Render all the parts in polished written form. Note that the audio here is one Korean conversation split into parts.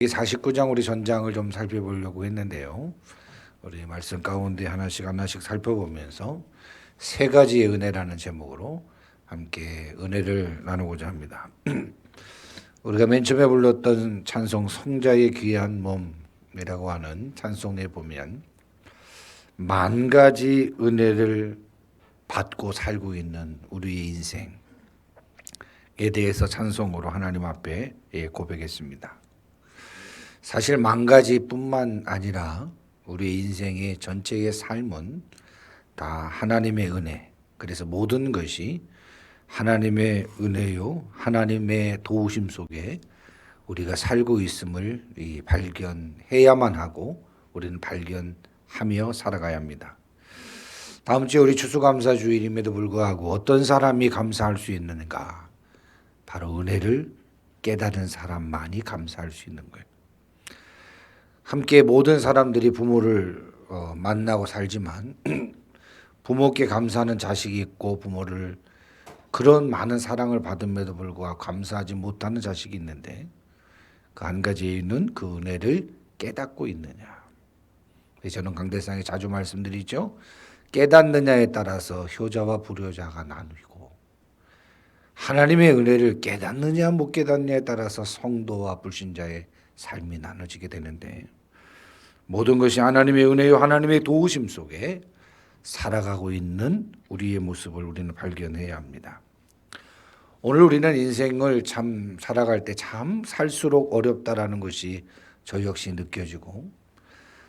이 49장 우리 전장을 좀 살펴보려고 했는데요. 우리 말씀 가운데 하나씩 살펴보면서 세 가지의 은혜라는 제목으로 함께 은혜를 나누고자 합니다. 우리가 맨 처음에 불렀던 찬송 성자의 귀한 몸이라고 하는 찬송에 보면 만 가지 은혜를 받고 살고 있는 우리의 인생에 대해서 찬송으로 하나님 앞에 고백했습니다. 사실 만 가지뿐만 아니라 우리 인생의 전체의 삶은 다 하나님의 은혜, 그래서 모든 것이 하나님의 은혜요, 하나님의 도우심 속에 우리가 살고 있음을 발견해야만 하고 우리는 발견하며 살아가야 합니다. 다음 주에 우리 추수감사주일임에도 불구하고 어떤 사람이 감사할 수 있는가? 바로 은혜를 깨달은 사람만이 감사할 수 있는 거예요. 함께 모든 사람들이 부모를 만나고 살지만 부모께 감사하는 자식이 있고 부모를 그런 많은 사랑을 받음에도 불구하고 감사하지 못하는 자식이 있는데 그 한 가지 이유는 그 은혜를 깨닫고 있느냐. 저는 강대상에 자주 말씀드리죠. 깨닫느냐에 따라서 효자와 불효자가 나누고 하나님의 은혜를 깨닫느냐 못 깨닫느냐에 따라서 성도와 불신자의 삶이 나눠지게 되는데 모든 것이 하나님의 은혜요 하나님의 도우심 속에 살아가고 있는 우리의 모습을 우리는 발견해야 합니다. 오늘 우리는 인생을 참 살아갈 때 참 살수록 어렵다라는 것이 저 역시 느껴지고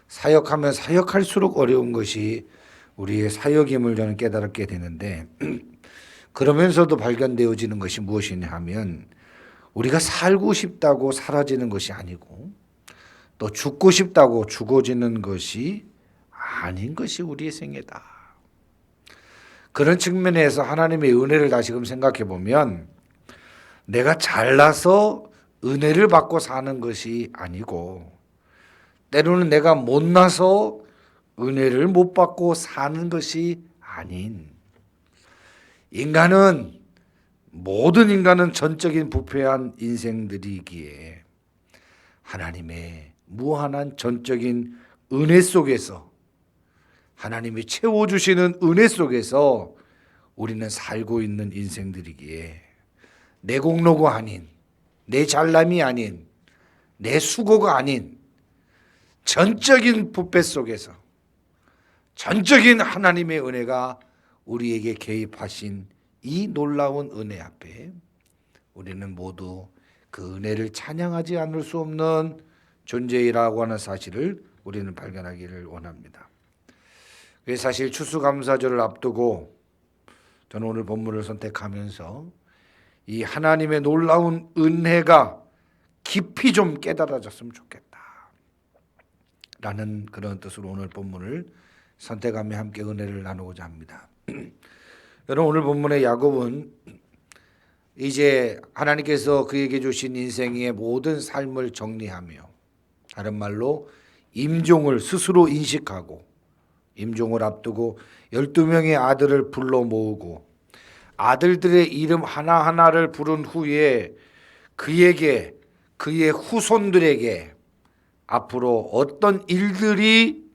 사역하면 사역할수록 어려운 것이 우리의 사역임을 저는 깨달게 되는데 그러면서도 발견되어지는 것이 무엇이냐 하면 우리가 살고 싶다고 사라지는 것이 아니고 또 죽고 싶다고 죽어지는 것이 아닌 것이 우리의 생애다. 그런 측면에서 하나님의 은혜를 다시금 생각해 보면 내가 잘나서 은혜를 받고 사는 것이 아니고 때로는 내가 못나서 은혜를 못 받고 사는 것이 아닌 모든 인간은 전적인 부패한 인생들이기에 하나님의 무한한 전적인 은혜 속에서 하나님이 채워주시는 은혜 속에서 우리는 살고 있는 인생들이기에 내 공로가 아닌 내 잘남이 아닌 내 수고가 아닌 전적인 부패 속에서 전적인 하나님의 은혜가 우리에게 개입하신 이 놀라운 은혜 앞에 우리는 모두 그 은혜를 찬양하지 않을 수 없는 존재이라고 하는 사실을 우리는 발견하기를 원합니다. 그래서 사실 추수감사절을 앞두고 저는 오늘 본문을 선택하면서 이 하나님의 놀라운 은혜가 깊이 좀 깨달아졌으면 좋겠다 라는 그런 뜻으로 오늘 본문을 선택하며 함께 은혜를 나누고자 합니다. 여러분 오늘 본문의 야곱은 이제 하나님께서 그에게 주신 인생의 모든 삶을 정리하며 다른 말로 임종을 스스로 인식하고 임종을 앞두고 12명의 아들을 불러 모으고 아들들의 이름 하나하나를 부른 후에 그에게 그의 후손들에게 앞으로 어떤 일들이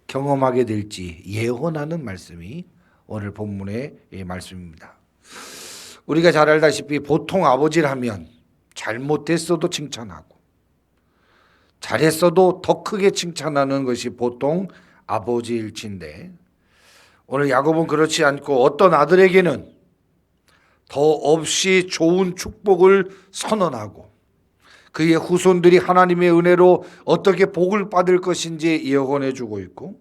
경험하게 될지 예언하는 말씀이 오늘 본문의 말씀입니다. 우리가 잘 알다시피 보통 아버지라면 잘못했어도 칭찬하고 잘했어도 더 크게 칭찬하는 것이 보통 아버지일진데 오늘 야곱은 그렇지 않고 어떤 아들에게는 더 없이 좋은 축복을 선언하고 그의 후손들이 하나님의 은혜로 어떻게 복을 받을 것인지 예언해 주고 있고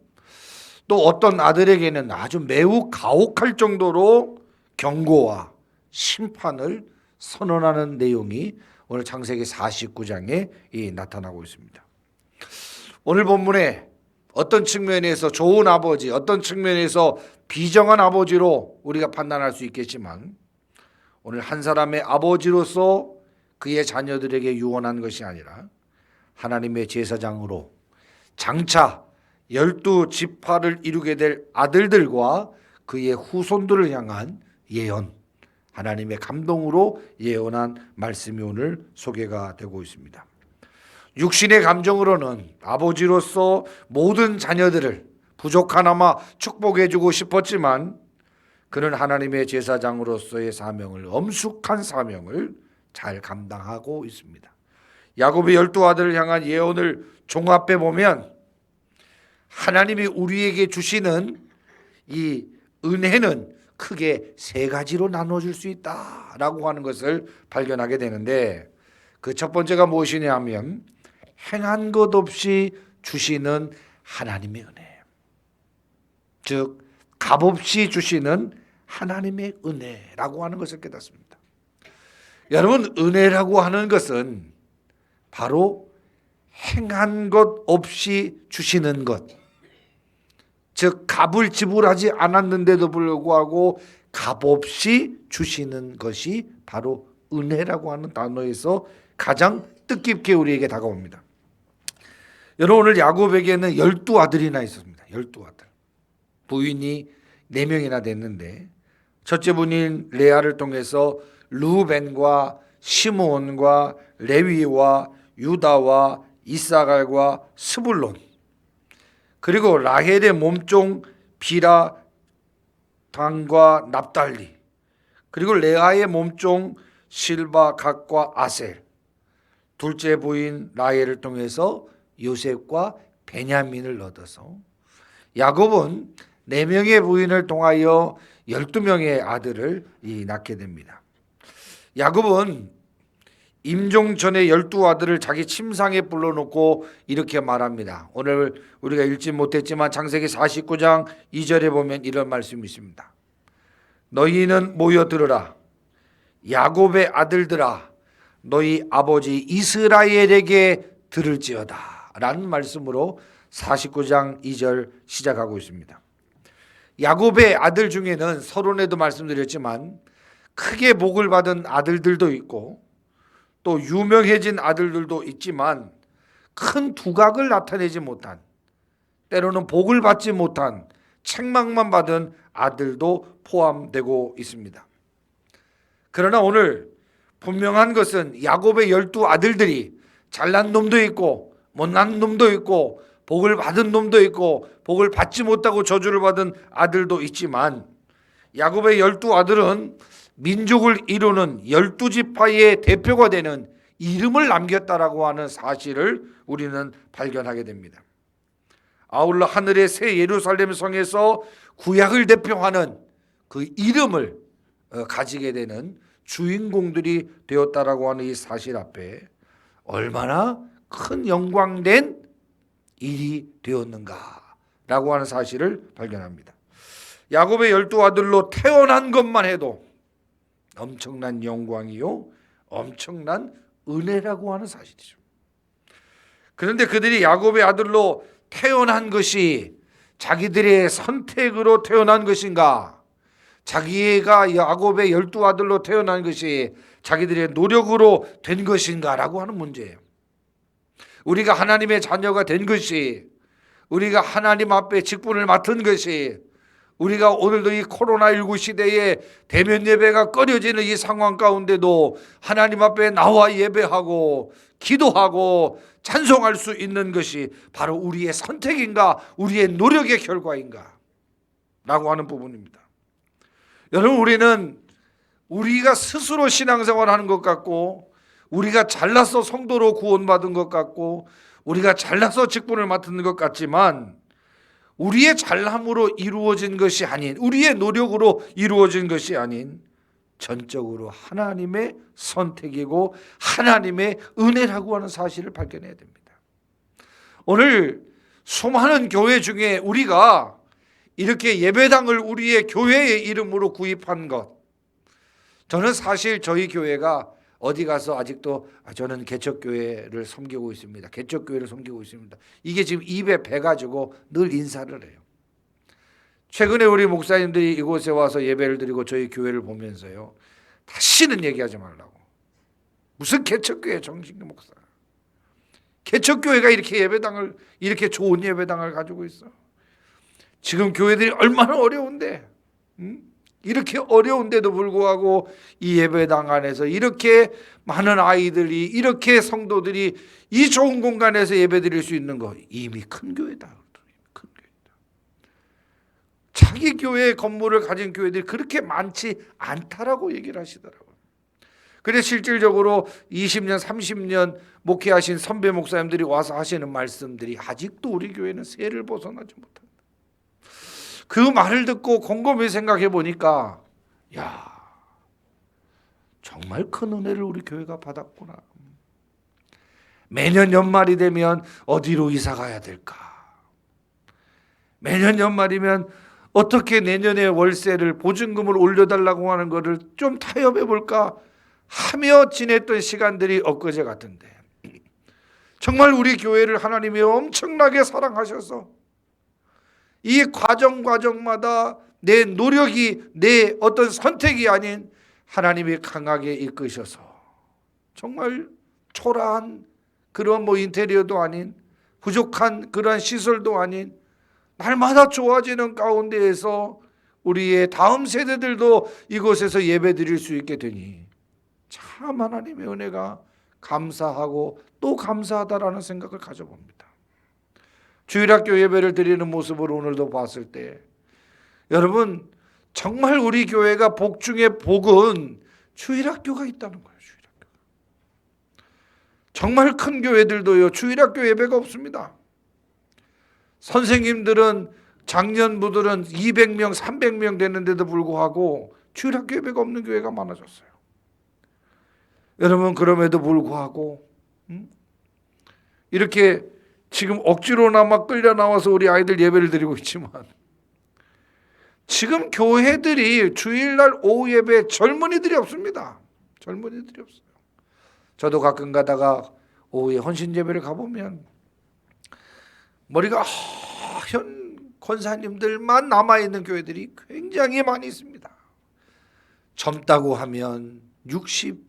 또 어떤 아들에게는 아주 매우 가혹할 정도로 경고와 심판을 선언하는 내용이 오늘 창세기 49장에 나타나고 있습니다. 오늘 본문에 어떤 측면에서 좋은 아버지, 어떤 측면에서 비정한 아버지로 우리가 판단할 수 있겠지만 오늘 한 사람의 아버지로서 그의 자녀들에게 유언한 것이 아니라 하나님의 제사장으로 장차 12지파를 이루게 될 아들들과 그의 후손들을 향한 예언, 하나님의 감동으로 예언한 말씀이 오늘 소개가 되고 있습니다. 육신의 감정으로는 아버지로서 모든 자녀들을 부족하나마 축복해주고 싶었지만 그는 하나님의 제사장으로서의 사명을, 엄숙한 사명을 잘 감당하고 있습니다. 야곱의 12아들을 향한 예언을 종합해 보면 하나님이 우리에게 주시는 이 은혜는 크게 세 가지로 나눠질 수 있다라고 하는 것을 발견하게 되는데, 그 첫 번째가 무엇이냐 하면 행한 것 없이 주시는 하나님의 은혜, 즉 값없이 주시는 하나님의 은혜라고 하는 것을 깨닫습니다. 여러분, 은혜라고 하는 것은 바로 행한 것 없이 주시는 것, 즉 값을 지불하지 않았는데도 불구하고 값없이 주시는 것이 바로 은혜라고 하는 단어에서 가장 뜻깊게 우리에게 다가옵니다. 여러분, 오늘 야곱에게는 12아들이나 있었습니다. 12아들. 부인이 4명이나 됐는데 첫째 분인 레아를 통해서 르우벤과 시므온과 레위와 유다와 이사갈과 스불론, 그리고 라헬의 몸종 비라, 단과 납달리, 그리고 레아의 몸종 실바, 갓과 아셀, 둘째 부인 라헬을 통해서 요셉과 베냐민을 얻어서 야곱은 4명의 부인을 통하여 12명의 아들을 낳게 됩니다. 야곱은 임종 전에 12아들을 자기 침상에 불러놓고 이렇게 말합니다. 오늘 우리가 읽지 못했지만 창세기 49장 2절에 보면 이런 말씀이 있습니다. 너희는 모여 들으라. 야곱의 아들들아, 너희 아버지 이스라엘에게 들을지어다 라는 말씀으로 49장 2절 시작하고 있습니다. 야곱의 아들 중에는 서론에도 말씀드렸지만 크게 복을 받은 아들들도 있고 또 유명해진 아들들도 있지만 큰 두각을 나타내지 못한, 때로는 복을 받지 못한 책망만 받은 아들도 포함되고 있습니다. 그러나 오늘 분명한 것은 야곱의 12아들들이 잘난 놈도 있고 못난 놈도 있고 복을 받은 놈도 있고 복을 받지 못하고 저주를 받은 아들도 있지만 야곱의 12아들은 민족을 이루는 12지파의 대표가 되는 이름을 남겼다라고 하는 사실을 우리는 발견하게 됩니다. 아울러 하늘의 새 예루살렘 성에서 구약을 대표하는 그 이름을 가지게 되는 주인공들이 되었다라고 하는 이 사실 앞에 얼마나 큰 영광된 일이 되었는가라고 하는 사실을 발견합니다. 야곱의 12아들로 태어난 것만 해도 엄청난 영광이요, 엄청난 은혜라고 하는 사실이죠. 그런데 그들이 야곱의 아들로 태어난 것이 자기들의 선택으로 태어난 것인가, 자기가 야곱의 12아들로 태어난 것이 자기들의 노력으로 된 것인가라고 하는 문제예요. 우리가 하나님의 자녀가 된 것이, 우리가 하나님 앞에 직분을 맡은 것이, 우리가 오늘도 이 코로나19 시대에 대면 예배가 꺼려지는 이 상황 가운데도 하나님 앞에 나와 예배하고 기도하고 찬송할 수 있는 것이 바로 우리의 선택인가, 우리의 노력의 결과인가 라고 하는 부분입니다. 여러분, 우리는 우리가 스스로 신앙생활 하는 것 같고, 우리가 잘나서 성도로 구원받은 것 같고, 우리가 잘나서 직분을 맡은 것 같지만 우리의 잘남으로 이루어진 것이 아닌, 우리의 노력으로 이루어진 것이 아닌 전적으로 하나님의 선택이고 하나님의 은혜라고 하는 사실을 발견해야 됩니다. 오늘 수많은 교회 중에 우리가 이렇게 예배당을 우리의 교회의 이름으로 구입한 것, 저는 사실 저희 교회가 어디 가서 아직도 저는 개척교회를 섬기고 있습니다, 개척교회를 섬기고 있습니다, 이게 지금 입에 배가지고 늘 인사를 해요. 최근에 우리 목사님들이 이곳에 와서 예배를 드리고 저희 교회를 보면서요, 다시는 얘기하지 말라고. 무슨 개척교회 정신교 목사, 개척교회가 이렇게 예배당을, 이렇게 좋은 예배당을 가지고 있어. 지금 교회들이 얼마나 어려운데, 이렇게 어려운데도 불구하고 이 예배당 안에서 이렇게 많은 아이들이, 이렇게 성도들이 이 좋은 공간에서 예배드릴 수 있는 거 이미 큰 교회다. 큰 교회다. 자기 교회 건물을 가진 교회들이 그렇게 많지 않다라고 얘기를 하시더라고요. 그래서 실질적으로 20년 30년 목회하신 선배 목사님들이 와서 하시는 말씀들이 아직도 우리 교회는 세를 벗어나지 못한다. 그 말을 듣고 곰곰이 생각해 보니까 야, 정말 큰 은혜를 우리 교회가 받았구나. 매년 연말이 되면 어디로 이사 가야 될까? 매년 연말이면 어떻게 내년에 월세를, 보증금을 올려달라고 하는 것을 좀 타협해 볼까 하며 지냈던 시간들이 엊그제 같은데, 정말 우리 교회를 하나님이 엄청나게 사랑하셔서 이 과정마다 내 노력이, 내 어떤 선택이 아닌 하나님이 강하게 이끄셔서 정말 초라한 그런 인테리어도 아닌, 부족한 그러한 시설도 아닌, 날마다 좋아지는 가운데에서 우리의 다음 세대들도 이곳에서 예배드릴 수 있게 되니 참 하나님의 은혜가 감사하고 또 감사하다라는 생각을 가져봅니다. 주일학교 예배를 드리는 모습을 오늘도 봤을 때, 여러분 정말 우리 교회가 복 중에 복은 주일학교가 있다는 거예요. 주일학교. 정말 큰 교회들도요, 주일학교 예배가 없습니다. 선생님들은, 장년부들은 200명 300명 되는데도 불구하고 주일학교 예배가 없는 교회가 많아졌어요. 여러분 그럼에도 불구하고 이렇게 지금 억지로나마 끌려 나와서 우리 아이들 예배를 드리고 있지만, 지금 교회들이 주일날 오후 예배에 젊은이들이 없습니다. 젊은이들이 없어요. 저도 가끔 가다가 오후에 헌신 예배를 가보면 머리가 하얀 권사님들만 남아있는 교회들이 굉장히 많이 있습니다. 젊다고 하면 60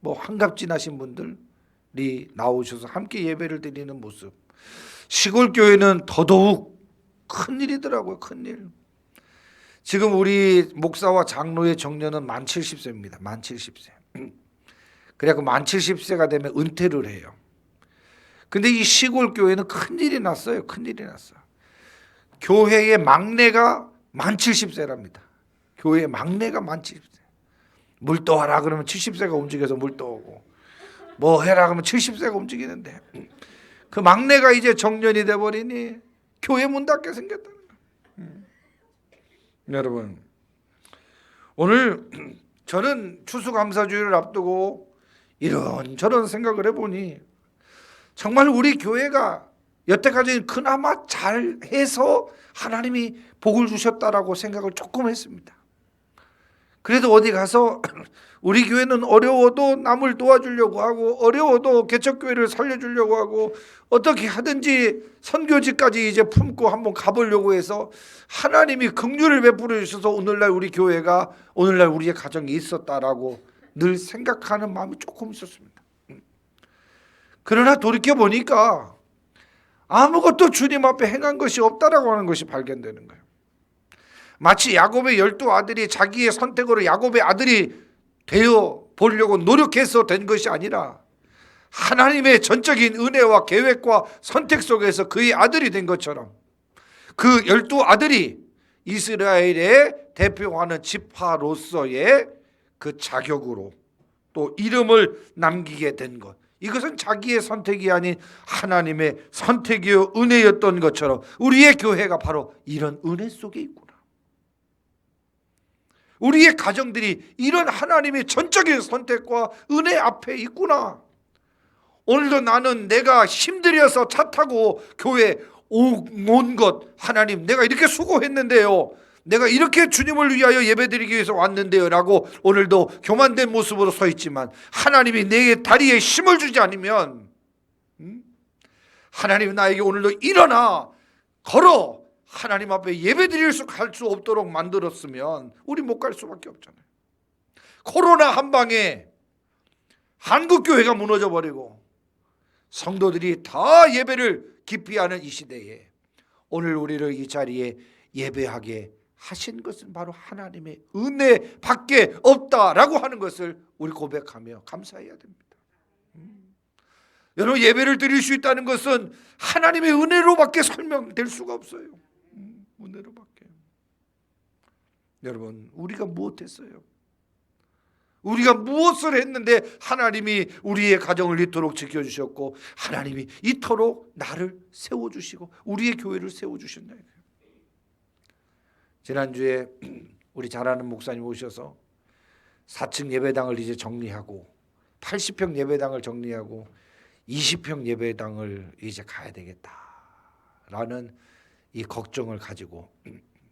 한갑 지나신 분들이 나오셔서 함께 예배를 드리는 모습. 시골 교회는 더더욱 큰일이더라고요. 큰일. 지금 우리 목사와 장로의 정년은 만 70세입니다. 만 70세. 그래갖고 만 70세가 되면 은퇴를 해요. 근데 이 시골 교회는 큰일이 났어요. 큰일이 났어요. 교회의 막내가 만 70세랍니다. 교회의 막내가 만 70세. 물 떠와라 그러면 70세가 움직여서 물 떠오고, 뭐 해라 그러면 70세가 움직이는데, 그 막내가 이제 정년이 돼버리니 교회 문 닫게 생겼다는 거예요. 여러분 오늘 저는 추수감사주일을 앞두고 이런저런 생각을 해보니 정말 우리 교회가 여태까지 그나마 잘해서 하나님이 복을 주셨다라고 생각을 조금 했습니다. 그래도 어디 가서 우리 교회는 어려워도 남을 도와주려고 하고, 어려워도 개척교회를 살려주려고 하고, 어떻게 하든지 선교지까지 이제 품고 한번 가보려고 해서 하나님이 긍휼을 베풀어 주셔서 오늘날 우리 교회가, 오늘날 우리의 가정이 있었다라고 늘 생각하는 마음이 조금 있었습니다. 그러나 돌이켜보니까 아무것도 주님 앞에 행한 것이 없다라고 하는 것이 발견되는 거예요. 마치 야곱의 12아들이 자기의 선택으로 야곱의 아들이 되어 보려고 노력해서 된 것이 아니라 하나님의 전적인 은혜와 계획과 선택 속에서 그의 아들이 된 것처럼, 그 12아들이 이스라엘의 대표하는 지파로서의 그 자격으로 또 이름을 남기게 된 것, 이것은 자기의 선택이 아닌 하나님의 선택이요 은혜였던 것처럼 우리의 교회가 바로 이런 은혜 속에 있구나. 우리의 가정들이 이런 하나님의 전적인 선택과 은혜 앞에 있구나. 오늘도 나는 내가 힘들여서 차 타고 교회 온 것, 하나님 내가 이렇게 수고했는데요, 내가 이렇게 주님을 위하여 예배드리기 위해서 왔는데요 라고 오늘도 교만된 모습으로 서 있지만, 하나님이 내 다리에 힘을 주지 않으면, 하나님 나에게 오늘도 일어나 걸어 하나님 앞에 예배드릴 수 갈 수 없도록 만들었으면 우리 못 갈 수밖에 없잖아요. 코로나 한 방에 한국교회가 무너져 버리고 성도들이 다 예배를 기피하는 이 시대에 오늘 우리를 이 자리에 예배하게 하신 것은 바로 하나님의 은혜밖에 없다라고 하는 것을 우리 고백하며 감사해야 됩니다. 여러분, 예배를 드릴 수 있다는 것은 하나님의 은혜로밖에 설명될 수가 없어요. 은혜로밖에. 여러분, 우리가 무엇했어요? 우리가 무엇을 했는데 하나님이 우리의 가정을 이토록 지켜주셨고 하나님이 이토록 나를 세워주시고 우리의 교회를 세워주셨냐. 지난주에 우리 잘 아는 목사님 오셔서 4층 예배당을 이제 정리하고 80평 예배당을 정리하고 20평 예배당을 이제 가야 되겠다라는 이 걱정을 가지고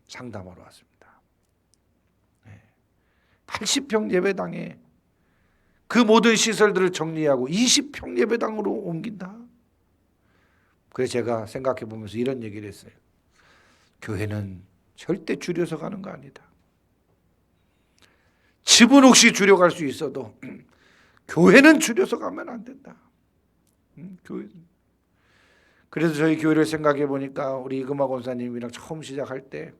상담하러 왔습니다. 80평 예배당에 그 모든 시설들을 정리하고 20평 예배당으로 옮긴다. 그래서 제가 생각해 보면서 이런 얘기를 했어요. 교회는 절대 줄여서 가는 거 아니다. 집은 혹시 줄여갈 수 있어도 교회는 줄여서 가면 안 된다. 그래서 저희 교회를 생각해 보니까 우리 이금화 권사님이랑 처음 시작할 때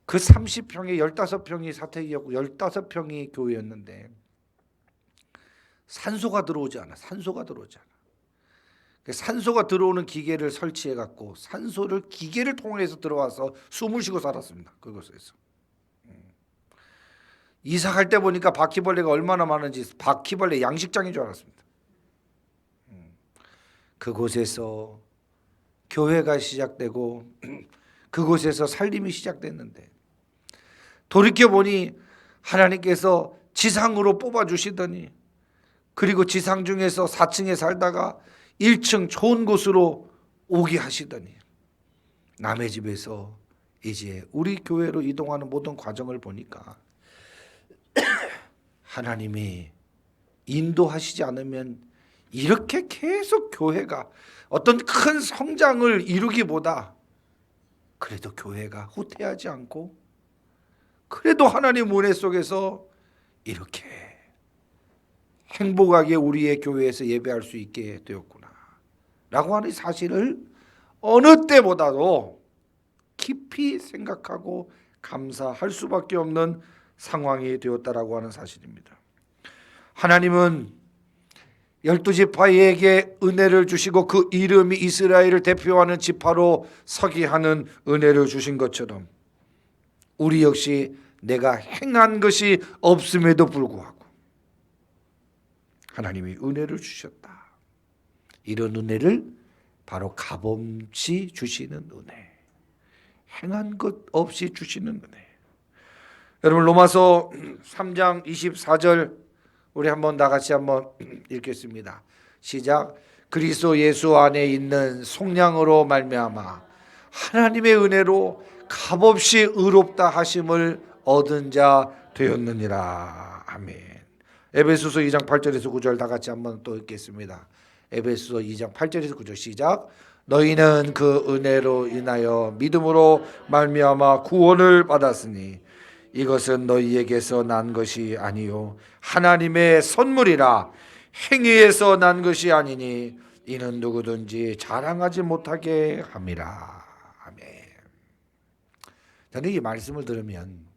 그 30평에 15평이 사택이었고 15평이 교회였는데 산소가 들어오지 않아. 산소가 들어오는 기계를 설치해 갖고 산소를 기계를 통해서 들어와서 숨을 쉬고 살았습니다. 그곳에서. 이사 갈 때 보니까 바퀴벌레가 얼마나 많은지 바퀴벌레 양식장인 줄 알았습니다. 그곳에서 교회가 시작되고 그곳에서 살림이 시작됐는데 돌이켜보니 하나님께서 지상으로 뽑아주시더니 그리고 지상 중에서 4층에 살다가 1층 좋은 곳으로 오게 하시더니 남의 집에서 이제 우리 교회로 이동하는 모든 과정을 보니까 하나님이 인도하시지 않으면 이렇게 계속 교회가 어떤 큰 성장을 이루기보다 그래도 교회가 후퇴하지 않고 그래도 하나님 은혜 속에서 이렇게 행복하게 우리의 교회에서 예배할 수 있게 되었구나 라고 하는 사실을 어느 때보다도 깊이 생각하고 감사할 수밖에 없는 상황이 되었다라고 하는 사실입니다. 하나님은 12지파에게 은혜를 주시고 그 이름이 이스라엘을 대표하는 지파로 서게 하는 은혜를 주신 것처럼 우리 역시 내가 행한 것이 없음에도 불구하고 하나님이 은혜를 주셨다. 이런 은혜를 바로 값없이 주시는 은혜, 행한 것 없이 주시는 은혜. 여러분, 로마서 3장 24절 우리 한번 다 같이 한번 읽겠습니다. 시작. 그리스도 예수 안에 있는 속량으로 말미암아 하나님의 은혜로 값없이 의롭다 하심을 얻은 자 되었느니라. 아멘. 에베소서 2장 8절에서 9절 다 같이 한번 또 읽겠습니다. 에베소서 2장 8절에서 9절 시작. 너희는 그 은혜로 인하여 믿음으로 말미암아 구원을 받았으니 이것은 너희에게서 난 것이 아니요 하나님의 선물이라. 행위에서 난 것이 아니니 이는 누구든지 자랑하지 못하게 함이라. 아멘. 저는 이 말씀을 들으면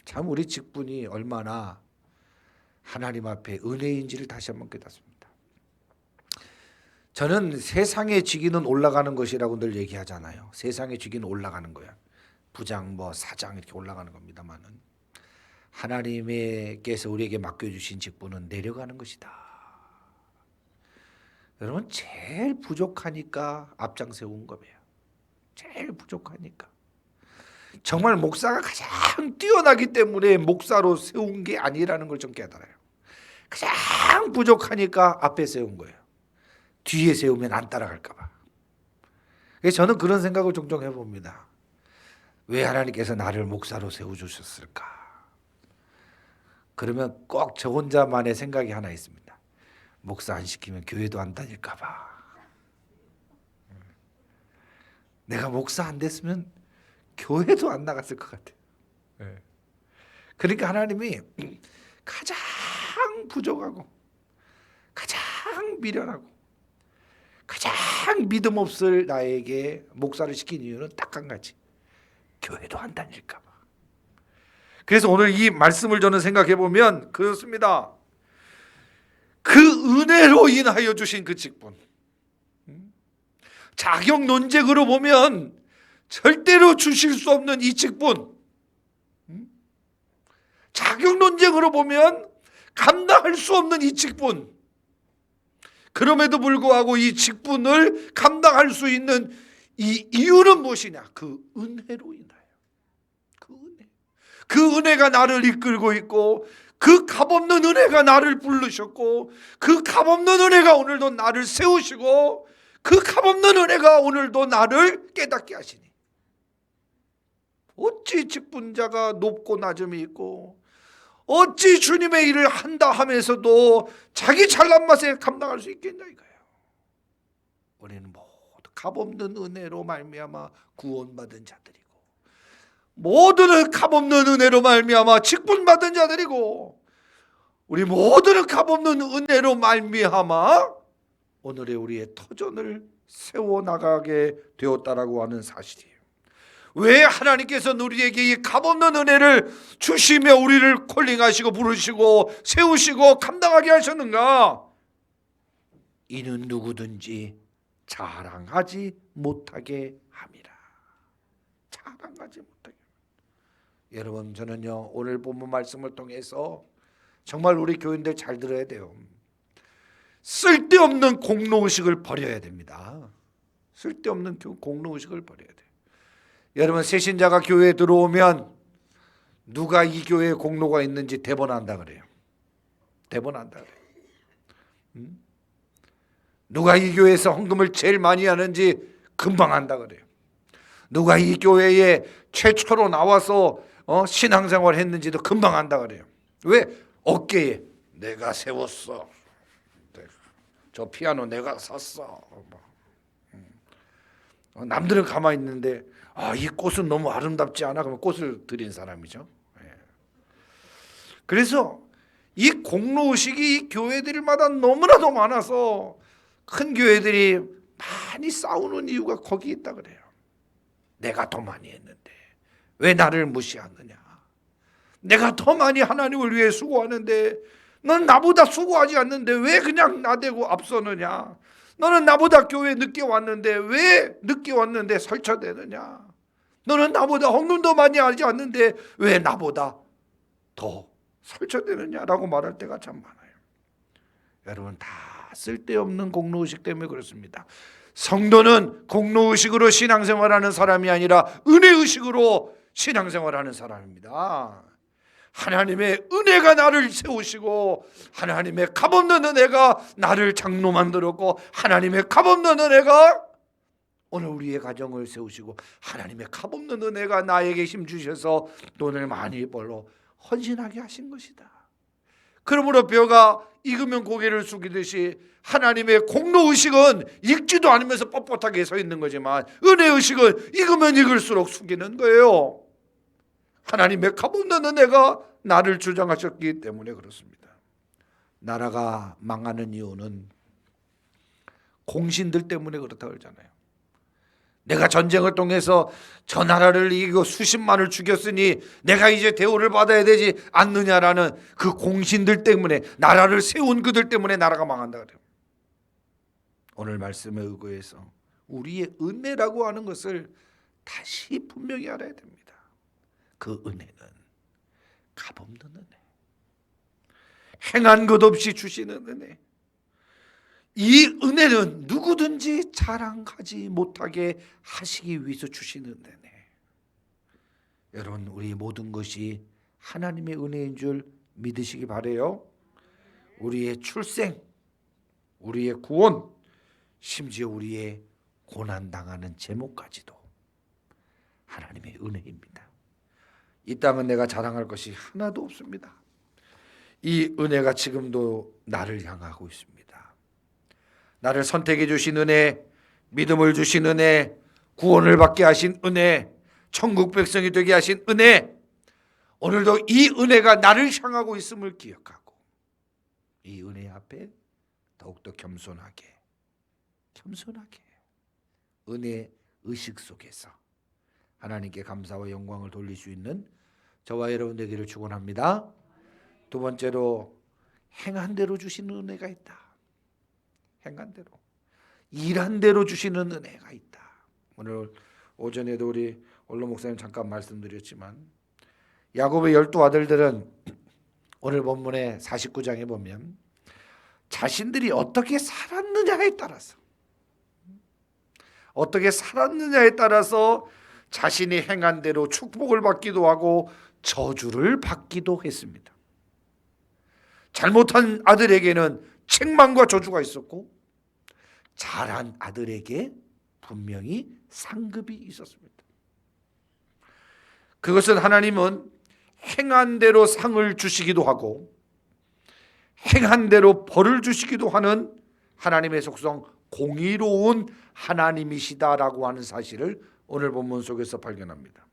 참 우리 직분이 얼마나 하나님 앞에 은혜인지를 다시 한번 깨닫습니다. 저는 세상의 직위는 올라가는 것이라고 늘 얘기하잖아요. 세상의 직위는 올라가는 거야. 부장, 사장 이렇게 올라가는 겁니다만은 하나님께서 우리에게 맡겨주신 직분은 내려가는 것이다. 여러분, 제일 부족하니까 앞장 세운 거예요. 제일 부족하니까. 정말 목사가 가장 뛰어나기 때문에 목사로 세운 게 아니라는 걸 좀 깨달아요. 가장 부족하니까 앞에 세운 거예요. 뒤에 세우면 안 따라갈까 봐. 그래서 저는 그런 생각을 종종 해봅니다. 왜 하나님께서 나를 목사로 세워주셨을까? 그러면 꼭 저 혼자만의 생각이 하나 있습니다. 목사 안 시키면 교회도 안 다닐까 봐. 내가 목사 안 됐으면 교회도 안 나갔을 것 같아요. 그러니까 하나님이 가장 부족하고 가장 미련하고 가장 믿음 없을 나에게 목사를 시킨 이유는 딱 한 가지. 교회도 안 다닐까 봐. 그래서 오늘 이 말씀을 저는 생각해 보면 그렇습니다. 그 은혜로 인하여 주신 그 직분, 자격 논쟁으로 보면 절대로 주실 수 없는 이 직분, 자격 논쟁으로 보면 감당할 수 없는 이 직분, 그럼에도 불구하고 이 직분을 감당할 수 있는 이 이유는 무엇이냐? 그 은혜로 인하여. 그 은혜가 나를 이끌고 있고, 그 값없는 은혜가 나를 부르셨고, 그 값없는 은혜가 오늘도 나를 세우시고, 그 값없는 은혜가 오늘도 나를 깨닫게 하시니, 어찌 직분자가 높고 낮음이 있고, 어찌 주님의 일을 한다 하면서도 자기 잘난 맛에 감당할 수 있겠냐 이거예요. 우리는 모두 값없는 은혜로 말미암아 구원받은 자들이고, 모두는 값없는 은혜로 말미암아 직분받은 자들이고, 우리 모두는 값없는 은혜로 말미암아 오늘의 우리의 터전을 세워나가게 되었다라고 하는 사실이에요. 왜 하나님께서 우리에게 이 값없는 은혜를 주시며 우리를 콜링하시고 부르시고 세우시고 감당하게 하셨는가? 이는 누구든지 자랑하지 못하게 함이라. 자랑하지 못하게. 여러분, 저는요 오늘 본문 말씀을 통해서 정말 우리 교인들 잘 들어야 돼요. 쓸데없는 공로의식을 버려야 됩니다. 쓸데없는 공로의식을 버려야 돼요. 여러분, 새신자가 교회에 들어오면 누가 이 교회에 공로가 있는지 대본한다 그래요. 대본한다 그래요. 누가 이 교회에서 헌금을 제일 많이 하는지 금방 한다 그래요. 누가 이 교회에 최초로 나와서 신앙생활 했는지도 금방 한다 그래요. 왜? 어깨에 내가 세웠어. 저 피아노 내가 샀어. 남들은 가만히 있는데 이 꽃은 너무 아름답지 않아? 그러면 꽃을 드린 사람이죠. 그래서 이 공로의식이 이 교회들마다 너무나도 많아서 큰 교회들이 많이 싸우는 이유가 거기 있다 그래요. 내가 더 많이 했는데 왜 나를 무시하느냐? 내가 더 많이 하나님을 위해 수고하는데 넌 나보다 수고하지 않는데 왜 그냥 나대고 앞서느냐? 너는 나보다 교회 늦게 왔는데 왜 늦게 왔는데 설쳐대느냐? 너는 나보다 헌금도 많이 하지 않는데 왜 나보다 더 설쳐대느냐라고 말할 때가 참 많아요. 여러분, 다 쓸데없는 공로의식 때문에 그렇습니다. 성도는 공로의식으로 신앙생활하는 사람이 아니라 은혜의식으로 신앙생활하는 사람입니다. 하나님의 은혜가 나를 세우시고, 하나님의 값없는 은혜가 나를 장로 만들었고, 하나님의 값없는 은혜가 오늘 우리의 가정을 세우시고, 하나님의 값없는 은혜가 나에게 힘 주셔서 돈을 많이 벌러 헌신하게 하신 것이다. 그러므로 벼가 익으면 고개를 숙이듯이 하나님의 공로의식은 익지도 않으면서 뻣뻣하게 서 있는 거지만, 은혜의식은 익으면 익을수록 숙이는 거예요. 하나님의 값없는 은혜가 나를 주장하셨기 때문에 그렇습니다. 나라가 망하는 이유는 공신들 때문에 그렇다고 그러잖아요. 내가 전쟁을 통해서 저 나라를 이기고 수십만을 죽였으니 내가 이제 대우를 받아야 되지 않느냐라는 그 공신들 때문에, 나라를 세운 그들 때문에 나라가 망한다 그래요. 오늘 말씀에 의거해서 우리의 은혜라고 하는 것을 다시 분명히 알아야 됩니다. 그 은혜는 값없는 은혜, 행한 것 없이 주시는 은혜, 이 은혜는 누구든지 자랑하지 못하게 하시기 위해서 주시는 은혜. 여러분, 우리 모든 것이 하나님의 은혜인 줄 믿으시기 바라요. 우리의 출생, 우리의 구원, 심지어 우리의 고난당하는 제목까지도 하나님의 은혜입니다. 이 땅은 내가 자랑할 것이 하나도 없습니다. 이 은혜가 지금도 나를 향하고 있습니다. 나를 선택해 주신 은혜, 믿음을 주신 은혜, 구원을 받게 하신 은혜, 천국 백성이 되게 하신 은혜, 오늘도 이 은혜가 나를 향하고 있음을 기억하고 이 은혜 앞에 더욱더 겸손하게 은혜 의식 속에서 하나님께 감사와 영광을 돌릴 수 있는 저와 여러분 되기를 축원합니다. 두 번째로 행한 대로 주시는 은혜가 있다. 행한 대로, 일한 대로 주시는 은혜가 있다. 오늘 오전에도 우리 원로 목사님 잠깐 말씀드렸지만 야곱의 12아들들은 오늘 본문의 49장에 보면 자신들이 어떻게 살았느냐에 따라서 자신이 행한 대로 축복을 받기도 하고 저주를 받기도 했습니다. 잘못한 아들에게는 책망과 저주가 있었고 잘한 아들에게 분명히 상급이 있었습니다. 그것은 하나님은 행한 대로 상을 주시기도 하고 행한 대로 벌을 주시기도 하는 하나님의 속성 공의로운 하나님이시다라고 하는 사실을 오늘 본문 속에서 발견합니다.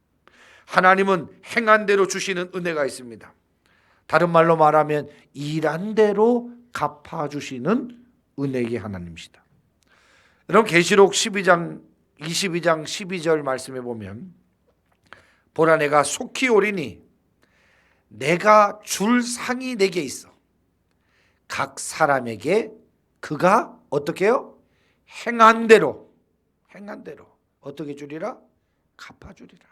하나님은 행한 대로 주시는 은혜가 있습니다. 다른 말로 말하면 일한 대로 갚아주시는 은혜의 하나님이시다. 여러분 계시록 22장 12절 말씀해 보면 보라 내가 속히 오리니 내가 줄 상이 내게 있어 각 사람에게 그가 어떻게 해요? 행한 대로 어떻게 주리라? 갚아주리라.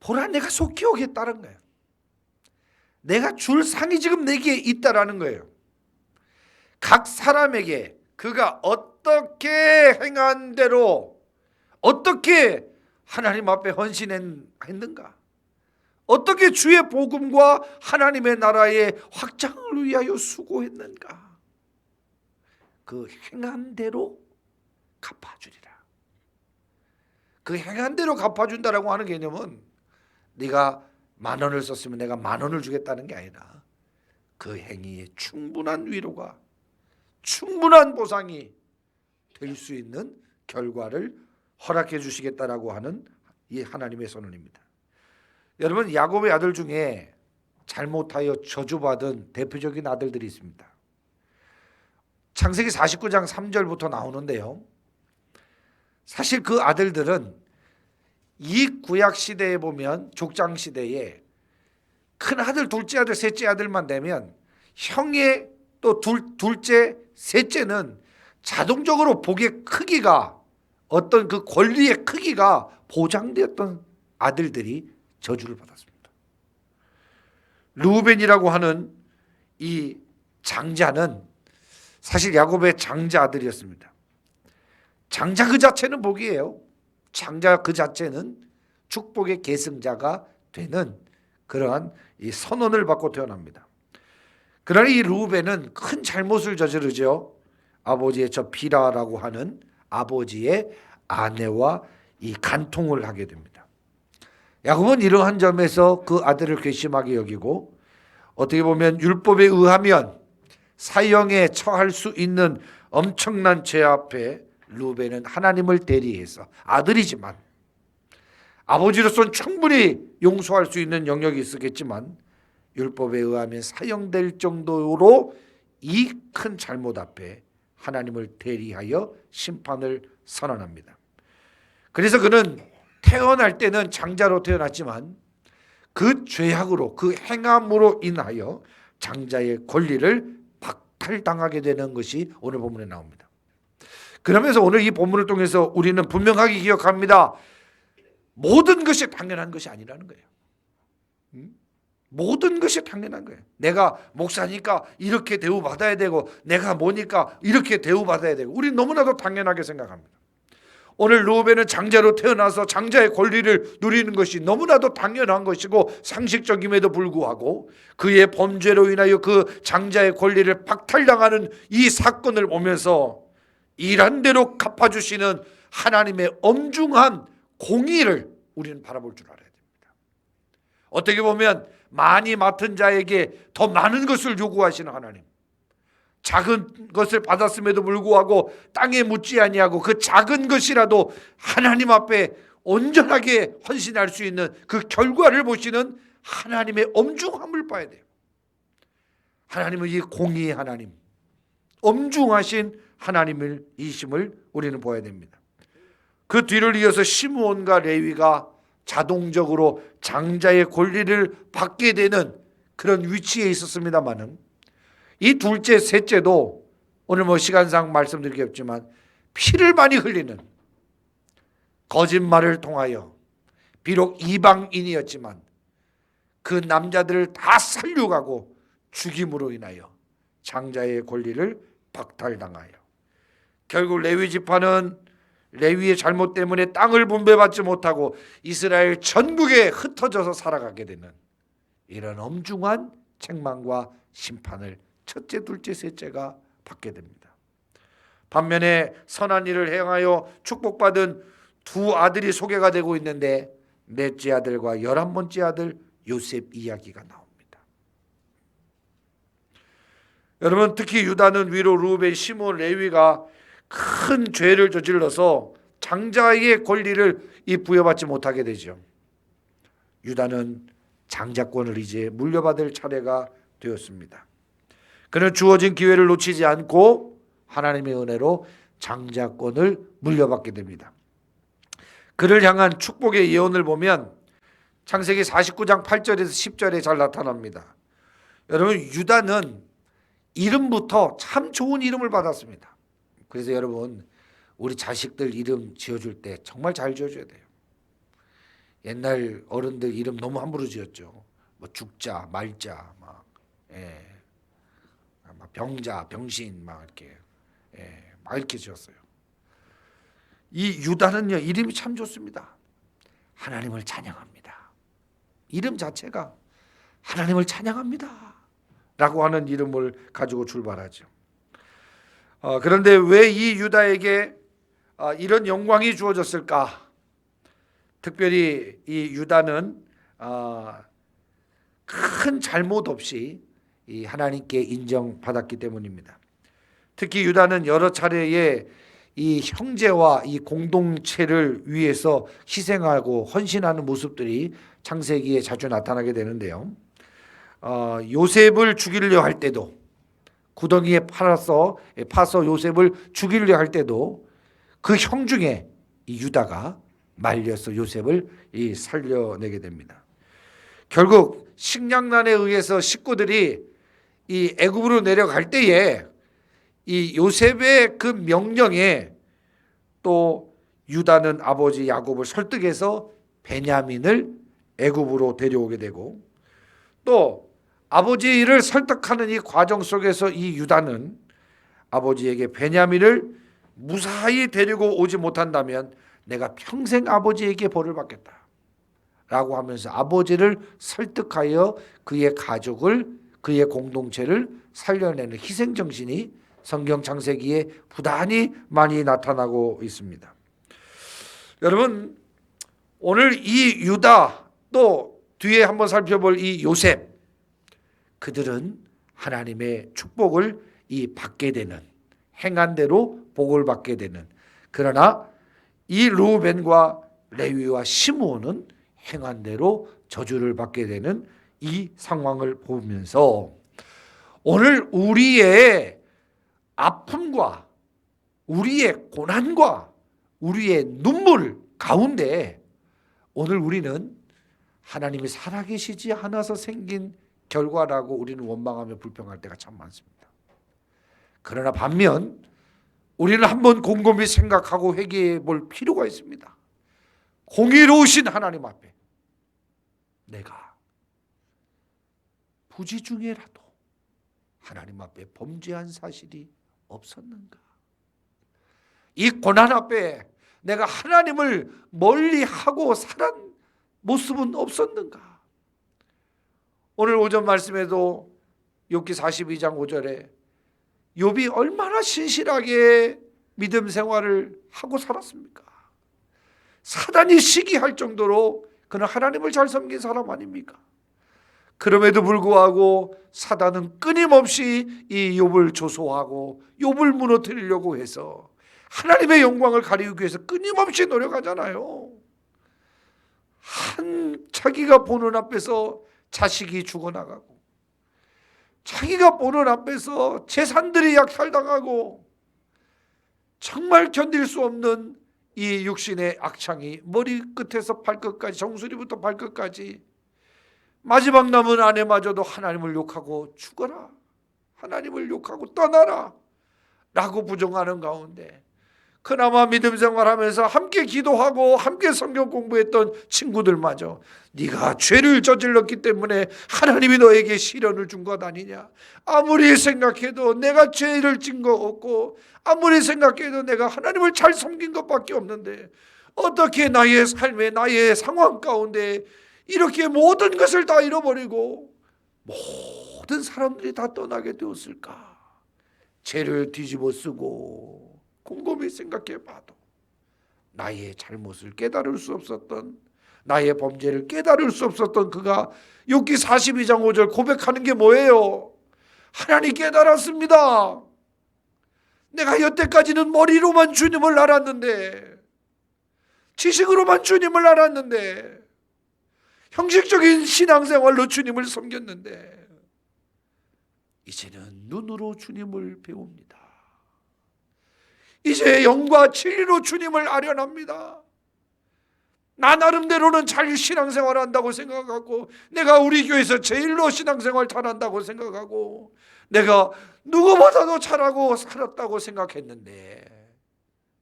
보라 내가 속히 오겠다는 거예요. 내가 줄 상이 지금 내게 있다라는 거예요. 각 사람에게 그가 어떻게 행한 대로 어떻게 하나님 앞에 헌신했는가, 어떻게 주의 복음과 하나님의 나라의 확장을 위하여 수고했는가, 그 행한 대로 갚아주리라. 그 행한 대로 갚아준다라고 하는 개념은 네가 10,000원을 썼으면 내가 10,000원을 주겠다는 게 아니라 그 행위에 충분한 위로가, 충분한 보상이 될 수 있는 결과를 허락해 주시겠다라고 하는 이 하나님의 선언입니다. 여러분 야곱의 아들 중에 잘못하여 저주받은 대표적인 아들들이 있습니다. 창세기 49장 3절부터 나오는데요. 사실 그 아들들은 이 구약 시대에 보면 족장 시대에 큰 아들, 둘째 아들, 셋째 아들만 되면 형의 또 둘째, 셋째는 자동적으로 복의 크기가, 어떤 그 권리의 크기가 보장되었던 아들들이 저주를 받았습니다. 르우벤이라고 하는 이 장자는 사실 야곱의 장자 아들이었습니다. 장자 그 자체는 복이에요. 장자 그 자체는 축복의 계승자가 되는 그러한 이 선언을 받고 태어납니다. 그러나 이 르우벤은 큰 잘못을 저지르죠. 아버지의 저 비라라고 하는 아버지의 아내와 이 간통을 하게 됩니다. 야곱은 이러한 점에서 그 아들을 괘씸하게 여기고 어떻게 보면 율법에 의하면 사형에 처할 수 있는 엄청난 죄 앞에 르우벤은 하나님을 대리해서 아들이지만 아버지로서는 충분히 용서할 수 있는 영역이 있었겠지만 율법에 의하면 사형될 정도로 이 큰 잘못 앞에 하나님을 대리하여 심판을 선언합니다. 그래서 그는 태어날 때는 장자로 태어났지만 그 죄악으로, 그 행함으로 인하여 장자의 권리를 박탈당하게 되는 것이 오늘 본문에 나옵니다. 그러면서 오늘 이 본문을 통해서 우리는 분명하게 기억합니다. 모든 것이 당연한 것이 아니라는 거예요. 모든 것이 당연한 거예요. 내가 목사니까 이렇게 대우받아야 되고 내가 뭐니까 이렇게 대우받아야 되고 우리는 너무나도 당연하게 생각합니다. 오늘 르우벤은 장자로 태어나서 장자의 권리를 누리는 것이 너무나도 당연한 것이고 상식적임에도 불구하고 그의 범죄로 인하여 그 장자의 권리를 박탈당하는 이 사건을 보면서 일한 대로 갚아주시는 하나님의 엄중한 공의를 우리는 바라볼 줄 알아야 됩니다. 어떻게 보면 많이 맡은 자에게 더 많은 것을 요구하시는 하나님, 작은 것을 받았음에도 불구하고 땅에 묻지 아니하고 그 작은 것이라도 하나님 앞에 온전하게 헌신할 수 있는 그 결과를 보시는 하나님의 엄중함을 봐야 돼요. 하나님은 이 공의의 하나님, 엄중하신 하나님을 이심을 우리는 보아야 됩니다. 그 뒤를 이어서 시므온과 레위가 자동적으로 장자의 권리를 받게 되는 그런 위치에 있었습니다마는, 이 둘째, 셋째도 오늘 시간상 말씀드리기 없지만 피를 많이 흘리는, 거짓말을 통하여 비록 이방인이었지만 그 남자들을 다 살려가고 죽임으로 인하여 장자의 권리를 박탈당하여 결국 레위 지파는 레위의 잘못 때문에 땅을 분배받지 못하고 이스라엘 전국에 흩어져서 살아가게 되는 이런 엄중한 책망과 심판을 첫째, 둘째, 셋째가 받게 됩니다. 반면에 선한 일을 행하여 축복받은 두 아들이 소개가 되고 있는데, 넷째 아들과 11번째 아들 요셉 이야기가 나옵니다. 여러분, 특히 유다는 위로 루벤, 시므온, 레위가 큰 죄를 저질러서 장자의 권리를 부여받지 못하게 되죠. 유다는 장자권을 이제 물려받을 차례가 되었습니다. 그는 주어진 기회를 놓치지 않고 하나님의 은혜로 장자권을 물려받게 됩니다. 그를 향한 축복의 예언을 보면 창세기 49장 8절에서 10절에 잘 나타납니다. 여러분, 유다는 이름부터 참 좋은 이름을 받았습니다. 그래서 여러분, 우리 자식들 이름 지어줄 때 정말 잘 지어줘야 돼요. 옛날 어른들 이름 너무 함부로 지었죠. 죽자, 말자, 병자, 병신 막 이렇게 지었어요. 이 유다는요, 이름이 참 좋습니다. 하나님을 찬양합니다. 이름 자체가 하나님을 찬양합니다 라고 하는 이름을 가지고 출발하죠. 그런데 왜 이 유다에게 이런 영광이 주어졌을까? 특별히 이 유다는 큰 잘못 없이 이 하나님께 인정받았기 때문입니다. 특히 유다는 여러 차례에 이 형제와 이 공동체를 위해서 희생하고 헌신하는 모습들이 창세기에 자주 나타나게 되는데요. 요셉을 죽이려 할 때도, 구덩이에 파서 요셉을 죽이려 할 때도 그 형 중에 이 유다가 말려서 요셉을 살려내게 됩니다. 결국 식량난에 의해서 식구들이 이 애굽으로 내려갈 때에 이 요셉의 그 명령에 또 유다는 아버지 야곱을 설득해서 베냐민을 애굽으로 데려오게 되고, 또 아버지의 일을 설득하는 이 과정 속에서 이 유다는 아버지에게 베냐민을 무사히 데리고 오지 못한다면 내가 평생 아버지에게 벌을 받겠다 라고 하면서 아버지를 설득하여 그의 가족을, 그의 공동체를 살려내는 희생정신이 성경 창세기에 부단히 많이 나타나고 있습니다. 여러분, 오늘 이 유다, 또 뒤에 한번 살펴볼 이 요셉, 그들은 하나님의 축복을 받게 되는, 행한 대로 복을 받게 되는, 그러나 이 루벤과 레위와 시므온은 행한 대로 저주를 받게 되는 이 상황을 보면서 오늘 우리의 아픔과 우리의 고난과 우리의 눈물 가운데 오늘 우리는 하나님이 살아계시지 않아서 생긴 결과라고 우리는 원망하며 불평할 때가 참 많습니다. 그러나 반면 우리는 한번 곰곰이 생각하고 회개해 볼 필요가 있습니다. 공의로우신 하나님 앞에 내가 부지 중에라도 하나님 앞에 범죄한 사실이 없었는가? 이 고난 앞에 내가 하나님을 멀리하고 살한 모습은 없었는가? 오늘 오전 말씀에도 욥기 42장 5절에 욥이 얼마나 신실하게 믿음 생활을 하고 살았습니까? 사단이 시기할 정도로 그는 하나님을 잘 섬긴 사람 아닙니까? 그럼에도 불구하고 사단은 끊임없이 이 욥을 조소하고 욥을 무너뜨리려고 해서 하나님의 영광을 가리기 위해서 끊임없이 노력하잖아요. 자기가 보는 앞에서 자식이 죽어나가고, 자기가 보는 앞에서 재산들이 약탈당하고, 정말 견딜 수 없는 이 육신의 악창이 머리끝에서 발끝까지, 정수리부터 발끝까지 마지막 남은 아내마저도 하나님을 욕하고 죽어라, 하나님을 욕하고 떠나라 라고 부정하는 가운데 그나마 믿음 생활하면서 함께 기도하고 함께 성경 공부했던 친구들마저 네가 죄를 저질렀기 때문에 하나님이 너에게 시련을 준 것 아니냐, 아무리 생각해도 내가 죄를 진 거 없고 아무리 생각해도 내가 하나님을 잘 섬긴 것밖에 없는데 어떻게 나의 삶에, 나의 상황 가운데 이렇게 모든 것을 다 잃어버리고 모든 사람들이 다 떠나게 되었을까? 죄를 뒤집어 쓰고 곰곰이 생각해 봐도 나의 잘못을 깨달을 수 없었던, 나의 범죄를 깨달을 수 없었던 그가 욥기 42장 5절 고백하는 게 뭐예요? 하나님 깨달았습니다. 내가 여태까지는 머리로만 주님을 알았는데, 지식으로만 주님을 알았는데, 형식적인 신앙생활로 주님을 섬겼는데 이제는 눈으로 주님을 배웁니다. 이제 영과 진리로 주님을 아련합니다. 나 나름대로는 잘 신앙생활 한다고 생각하고, 내가 우리 교회에서 제일로 신앙생활 잘한다고 생각하고, 내가 누구보다도 잘하고 살았다고 생각했는데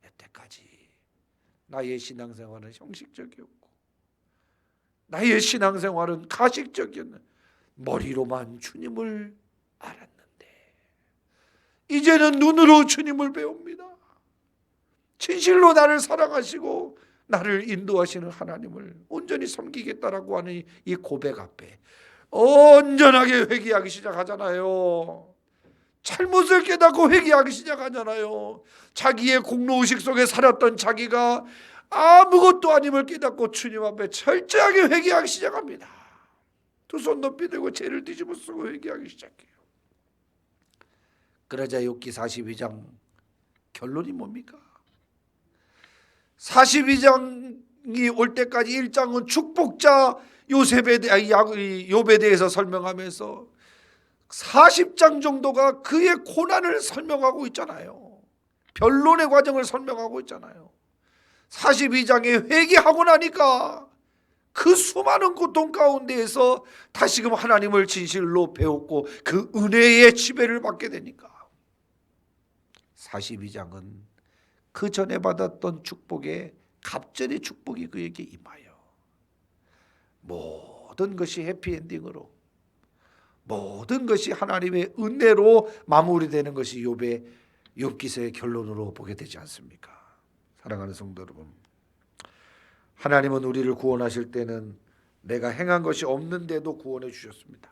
여태까지 나의 신앙생활은 형식적이었고 나의 신앙생활은 가식적이었는데 머리로만 주님을 알았는데 이제는 눈으로 주님을 배웁니다. 진실로 나를 사랑하시고 나를 인도하시는 하나님을 온전히 섬기겠다라고 하는 이 고백 앞에 온전하게 회개하기 시작하잖아요. 잘못을 깨닫고 회개하기 시작하잖아요. 자기의 공로의식 속에 살았던 자기가 아무것도 아님을 깨닫고 주님 앞에 철저하게 회개하기 시작합니다. 두 손 높이 들고 죄를 뒤집어 쓰고 회개하기 시작해요. 그러자 욥기 42장 결론이 뭡니까? 42장이 올 때까지 1장은 축복자 욥에 대해서 설명하면서 40장 정도가 그의 고난을 설명하고 있잖아요. 변론의 과정을 설명하고 있잖아요. 42장에 회개하고 나니까 그 수많은 고통 가운데에서 다시금 하나님을 진실로 배웠고 그 은혜의 지배를 받게 되니까 42장은 그 전에 받았던 축복에 갑절의 축복이 그에게 임하여 모든 것이 해피엔딩으로, 모든 것이 하나님의 은혜로 마무리되는 것이 욥의 욥기서의 결론으로 보게 되지 않습니까? 사랑하는 성도 여러분, 하나님은 우리를 구원하실 때는 내가 행한 것이 없는데도 구원해 주셨습니다.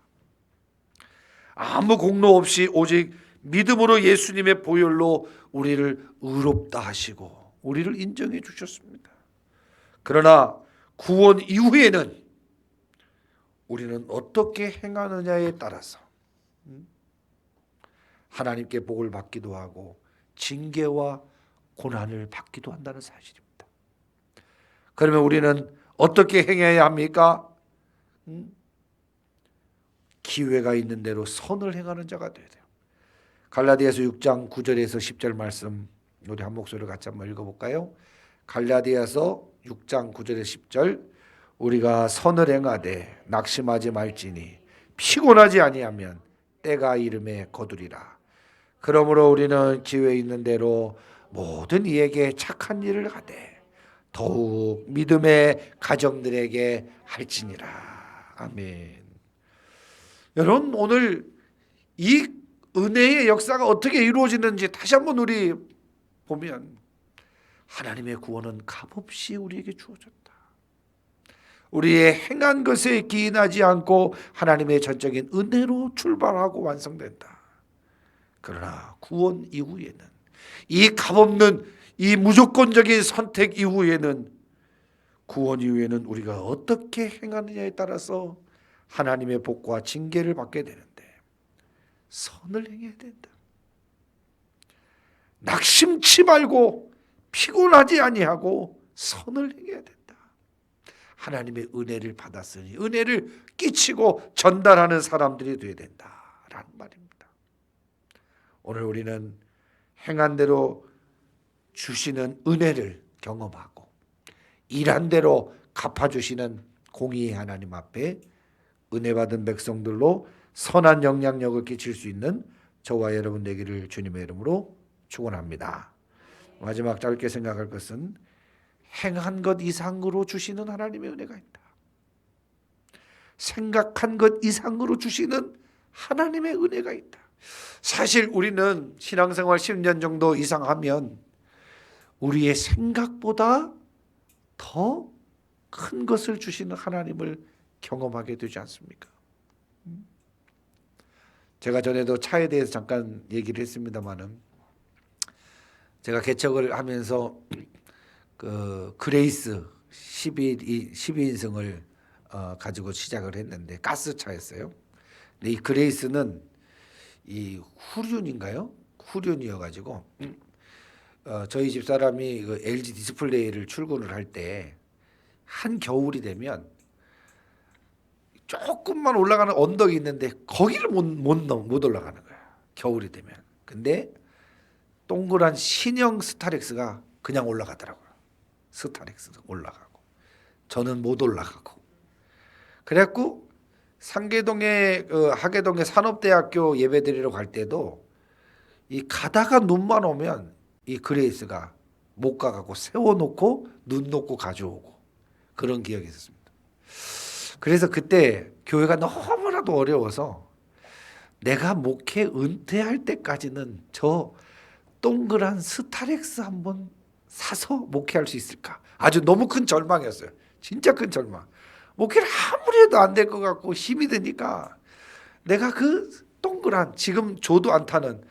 아무 공로 없이 오직 믿음으로 예수님의 보혈로 우리를 의롭다 하시고 우리를 인정해 주셨습니다. 그러나 구원 이후에는 우리는 어떻게 행하느냐에 따라서 하나님께 복을 받기도 하고 징계와 고난을 받기도 한다는 사실입니다. 그러면 우리는 어떻게 행해야 합니까? 기회가 있는 대로 선을 행하는 자가 되어야 돼요. 갈라디아서 6장 9절에서 10절 말씀 우리 한 목소리로 같이 한번 읽어볼까요? 갈라디아서 6장 9절에서 10절 우리가 선을 행하되 낙심하지 말지니 피곤하지 아니하면 때가 이름에 거두리라. 그러므로 우리는 기회 있는 대로 모든 이에게 착한 일을 하되 더욱 믿음의 가정들에게 할지니라. 아멘. 여러분, 오늘 이 은혜의 역사가 어떻게 이루어지는지 다시 한번 우리 보면 하나님의 구원은 값없이 우리에게 주어졌다. 우리의 행한 것에 기인하지 않고 하나님의 전적인 은혜로 출발하고 완성된다. 그러나 구원 이후에는 이 값없는 이 무조건적인 선택 이후에는 구원 이후에는 우리가 어떻게 행하느냐에 따라서 하나님의 복과 징계를 받게 되는데 선을 행해야 된다. 낙심치 말고 피곤하지 아니하고 선을 행해야 된다. 하나님의 은혜를 받았으니 은혜를 끼치고 전달하는 사람들이 되어야 된다라는 말입니다. 오늘 우리는 행한 대로 주시는 은혜를 경험하고 일한 대로 갚아주시는 공의의 하나님 앞에 은혜 받은 백성들로 선한 영향력을 끼칠 수 있는 저와 여러분 되기를 주님의 이름으로 축원합니다. 마지막 짧게 생각할 것은 행한 것 이상으로 주시는 하나님의 은혜가 있다. 생각한 것 이상으로 주시는 하나님의 은혜가 있다. 사실 우리는 신앙생활 10년 정도 이상 하면 우리의 생각보다 더 큰 것을 주시는 하나님을 경험하게 되지 않습니까? 제가 전에도 차에 대해서 잠깐 얘기를 했습니다마는 제가 개척을 하면서 그 그레이스 12인승을 가지고 시작을 했는데 가스차였어요. 근데 이 그레이스는 이 후륜인가요? 후륜이어가지고 저희 집사람이 그 LG 디스플레이를 출근을 할 때 한겨울이 되면 조금만 올라가는 언덕이 있는데 거기를 못 올라가는 거야. 겨울이 되면. 근데 동그란 신형 스타렉스가 그냥 올라가더라고요. 스타렉스가 올라가고 저는 못 올라가고. 그래갖고 상계동에 하계동에 산업대학교 예배드리러 갈 때도 이 가다가 눈만 오면 이 그레이스가 못 가고 세워놓고 눈 놓고 가져오고 그런 기억이 있었습니다. 그래서 그때 교회가 너무나도 어려워서 내가 목회 은퇴할 때까지는 저 동그란 스타렉스 한번 사서 목회할 수 있을까? 아주 너무 큰 절망이었어요. 진짜 큰 절망. 목회를 아무리 해도 안 될 것 같고 힘이 드니까 내가 그 동그란 지금 조도 안 타는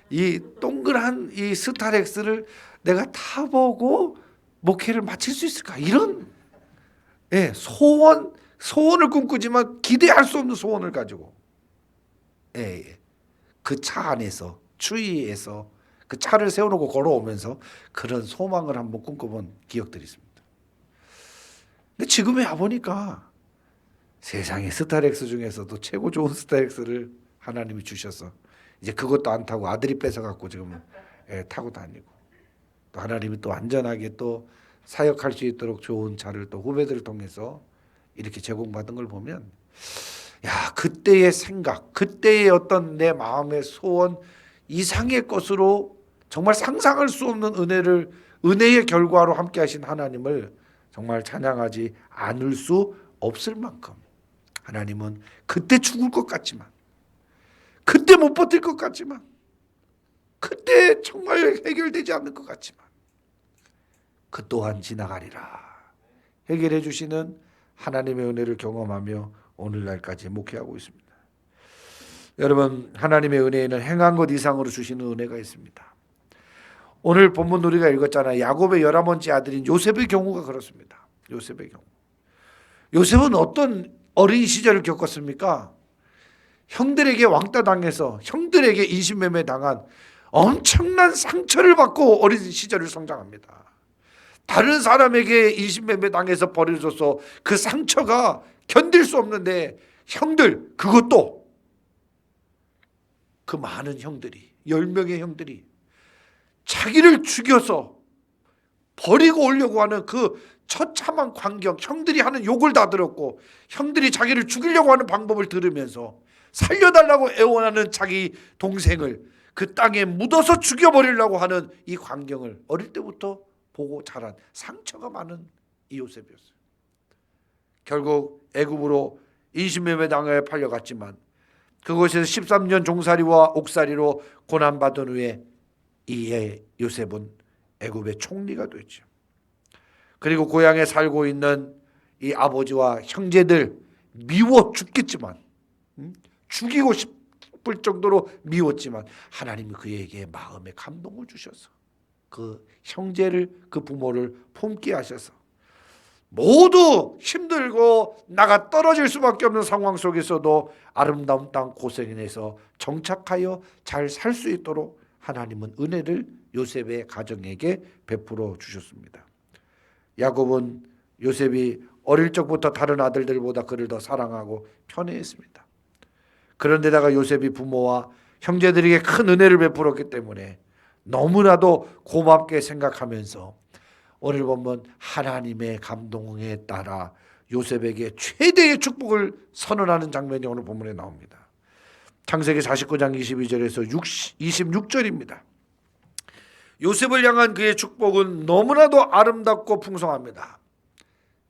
이 동그란 이 스타렉스를 내가 타보고 목회를 마칠 수 있을까? 이런 소원을 꿈꾸지만 기대할 수 없는 소원을 가지고 그 차 안에서 추위에서 그 차를 세워놓고 걸어오면서 그런 소망을 한번 꿈꿔본 기억들이 있습니다. 근데 지금에 와보니까 세상에 스타렉스 중에서도 최고 좋은 스타렉스를 하나님이 주셔서 이제 그것도 안 타고 아들이 뺏어갖고 지금 타고 다니고 또 하나님이 또 안전하게 또 사역할 수 있도록 좋은 차를 또 후배들을 통해서 이렇게 제공받은 걸 보면 야, 그때의 생각, 그때의 어떤 내 마음의 소원 이상의 것으로 정말 상상할 수 없는 은혜의 결과로 함께 하신 하나님을 정말 찬양하지 않을 수 없을 만큼 하나님은 그때 죽을 것 같지만 그때 못 버틸 것 같지만 그때 정말 해결되지 않는 것 같지만 그 또한 지나가리라 해결해 주시는 하나님의 은혜를 경험하며 오늘날까지 목회하고 있습니다. 여러분, 하나님의 은혜에는 행한 것 이상으로 주시는 은혜가 있습니다. 오늘 본문 우리가 읽었잖아요. 야곱의 11번째 아들인 요셉의 경우가 그렇습니다. 요셉의 경우. 요셉은 어떤 어린 시절을 겪었습니까? 형들에게 왕따 당해서 형들에게 인신매매 당한 엄청난 상처를 받고 어린 시절을 성장합니다. 다른 사람에게 인신매매 당해서 버려져서 그 상처가 견딜 수 없는데 형들, 그것도 그 많은 형들이 10명의 형들이 자기를 죽여서 버리고 오려고 하는 그 처참한 광경, 형들이 하는 욕을 다 들었고 형들이 자기를 죽이려고 하는 방법을 들으면서 살려달라고 애원하는 자기 동생을 그 땅에 묻어서 죽여버리려고 하는 이 광경을 어릴 때부터 보고 자란 상처가 많은 이 요셉이었어요. 결국 애굽으로 인신매매 당해 팔려갔지만 그곳에서 13년 종살이와 옥살이로 고난받은 후에 이 요셉은 애굽의 총리가 됐죠. 그리고 고향에 살고 있는 이 아버지와 형제들 미워 죽겠지만 죽이고 싶을 정도로 미웠지만 하나님이 그에게 마음의 감동을 주셔서 그 형제를 그 부모를 품게 하셔서 모두 힘들고 나가 떨어질 수밖에 없는 상황 속에서도 아름다운 땅 고센에서 정착하여 잘 살 수 있도록 하나님은 은혜를 요셉의 가정에게 베풀어 주셨습니다. 야곱은 요셉이 어릴 적부터 다른 아들들보다 그를 더 사랑하고 편애했습니다. 그런데다가 요셉이 부모와 형제들에게 큰 은혜를 베풀었기 때문에 너무나도 고맙게 생각하면서 오늘 보면 하나님의 감동에 따라 요셉에게 최대의 축복을 선언하는 장면이 오늘 본문에 나옵니다. 창세기 49장 22절에서 26절입니다. 요셉을 향한 그의 축복은 너무나도 아름답고 풍성합니다.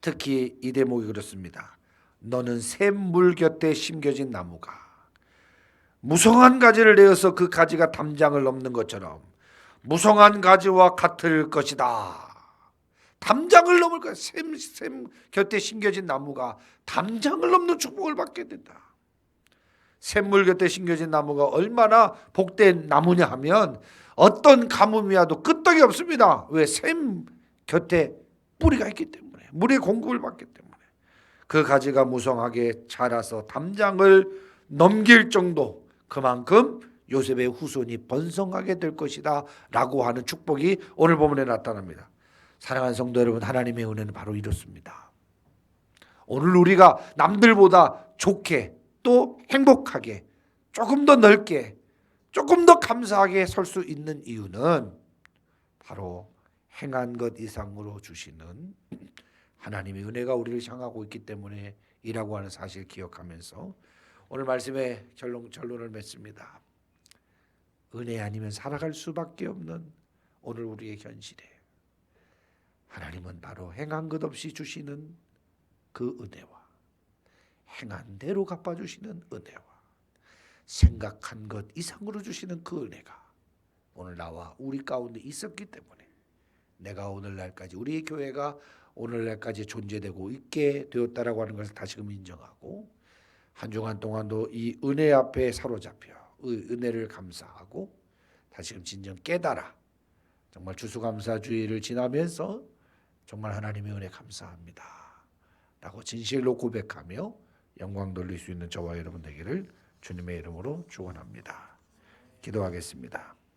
특히 이 대목이 그렇습니다. 너는 샘물 곁에 심겨진 나무가 무성한 가지를 내어서 그 가지가 담장을 넘는 것처럼 무성한 가지와 같을 것이다. 담장을 넘을 거야. 샘 곁에 심겨진 나무가 담장을 넘는 축복을 받게 된다. 샘물 곁에 심겨진 나무가 얼마나 복된 나무냐 하면 어떤 가뭄이 와도 끄떡이 없습니다. 왜? 샘 곁에 뿌리가 있기 때문에, 물의 공급을 받기 때문에. 그 가지가 무성하게 자라서 담장을 넘길 정도, 그만큼 요셉의 후손이 번성하게 될 것이다 라고 하는 축복이 오늘 본문에 나타납니다. 사랑하는 성도 여러분, 하나님의 은혜는 바로 이렇습니다. 오늘 우리가 남들보다 좋게 또 행복하게 조금 더 넓게 조금 더 감사하게 설 수 있는 이유는 바로 행한 것 이상으로 주시는 하나님의 은혜가 우리를 향하고 있기 때문에이라고 하는 사실을 기억하면서 오늘 말씀의 결론을 맺습니다. 은혜 아니면 살아갈 수밖에 없는 오늘 우리의 현실에 하나님은 바로 행한 것 없이 주시는 그 은혜와 행한 대로 갚아주시는 은혜와 생각한 것 이상으로 주시는 그 은혜가 오늘 나와 우리 가운데 있었기 때문에 내가 오늘날까지, 우리의 교회가 오늘날까지 존재되고 있게 되었다라고 하는 것을 다시금 인정하고 한 주간 동안도 이 은혜 앞에 사로잡혀 은혜를 감사하고 다시금 진정 깨달아 정말 추수감사주의를 지나면서 정말 하나님의 은혜 감사합니다 라고 진실로 고백하며 영광 돌릴 수 있는 저와 여러분 되기를 주님의 이름으로 축원합니다. 기도하겠습니다.